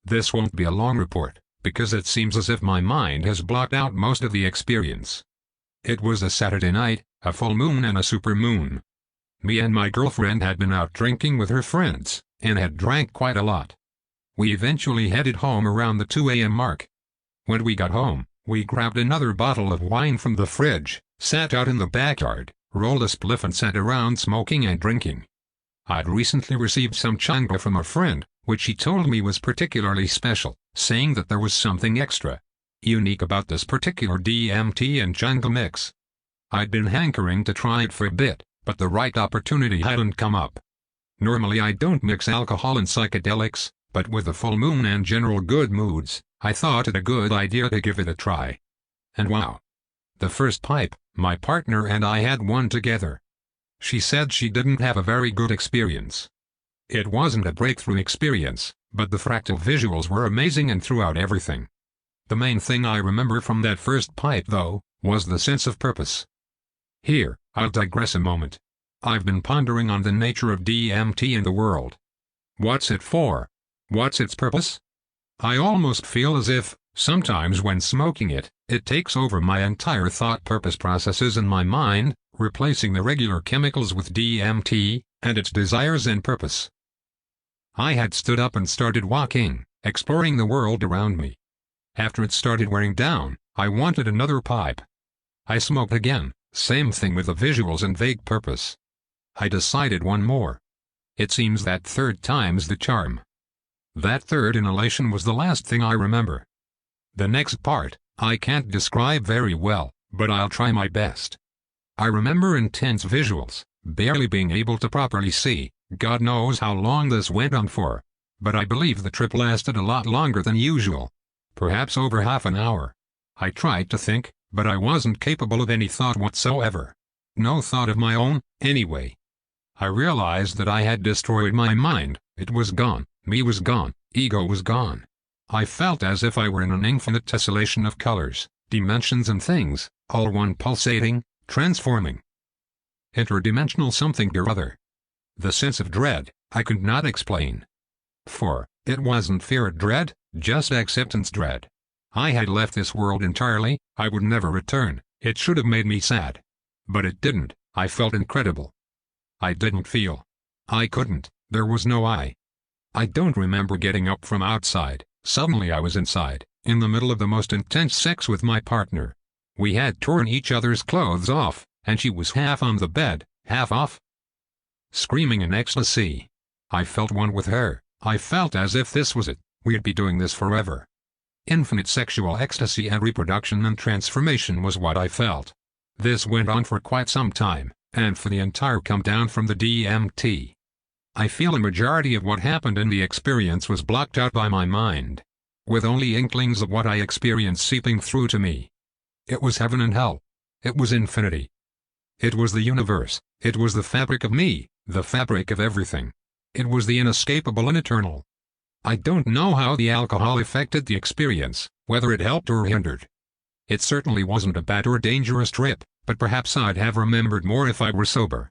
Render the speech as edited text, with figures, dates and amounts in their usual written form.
This won't be a long report, because it seems as if my mind has blocked out most of the experience. It was a Saturday night, a full moon and a supermoon. Me and my girlfriend had been out drinking with her friends, and had drank quite a lot. We eventually headed home around the 2 a.m. mark. When we got home, we grabbed another bottle of wine from the fridge, sat out in the backyard, rolled a spliff and sat around smoking and drinking. I'd recently received some Changa from a friend, which he told me was particularly special, saying that there was something extra unique about this particular DMT and Changa mix. I'd been hankering to try it for a bit, but the right opportunity hadn't come up. Normally I don't mix alcohol and psychedelics, but with the full moon and general good moods, I thought it a good idea to give it a try. And wow! The first pipe, my partner and I had one together. She said she didn't have a very good experience. It wasn't a breakthrough experience, but the fractal visuals were amazing and throughout everything. The main thing I remember from that first pipe though, was the sense of purpose. Here, I'll digress a moment. I've been pondering on the nature of DMT in the world. What's it for? What's its purpose? I almost feel as if, sometimes when smoking it, it takes over my entire thought-purpose processes in my mind, replacing the regular chemicals with DMT, and its desires and purpose. I had stood up and started walking, exploring the world around me. After it started wearing down, I wanted another pipe. I smoked again, same thing with the visuals and vague purpose. I decided one more. It seems that third time's the charm. That third inhalation was the last thing I remember. The next part, I can't describe very well, but I'll try my best. I remember intense visuals, barely being able to properly see. God knows how long this went on for. But I believe the trip lasted a lot longer than usual. Perhaps over half an hour. I tried to think, but I wasn't capable of any thought whatsoever. No thought of my own, anyway. I realized that I had destroyed my mind. It was gone, me was gone, ego was gone. I felt as if I were in an infinite tessellation of colors, dimensions and things, all one pulsating, transforming. Interdimensional something or other. The sense of dread, I could not explain. For, it wasn't fear or dread, just acceptance dread. I had left this world entirely, I would never return. It should have made me sad. But it didn't. I felt incredible. I didn't feel. I couldn't, there was no I. I don't remember getting up from outside. Suddenly I was inside, in the middle of the most intense sex with my partner. We had torn each other's clothes off, and she was half on the bed, half off. Screaming in ecstasy. I felt one with her. I felt as if this was it, we'd be doing this forever. Infinite sexual ecstasy and reproduction and transformation was what I felt. This went on for quite some time, and for the entire come down from the DMT. I feel a majority of what happened in the experience was blocked out by my mind, with only inklings of what I experienced seeping through to me. It was heaven and hell. It was infinity. It was the universe. It was the fabric of me, the fabric of everything. It was the inescapable and eternal. I don't know how the alcohol affected the experience, whether it helped or hindered. It certainly wasn't a bad or dangerous trip, but perhaps I'd have remembered more if I were sober.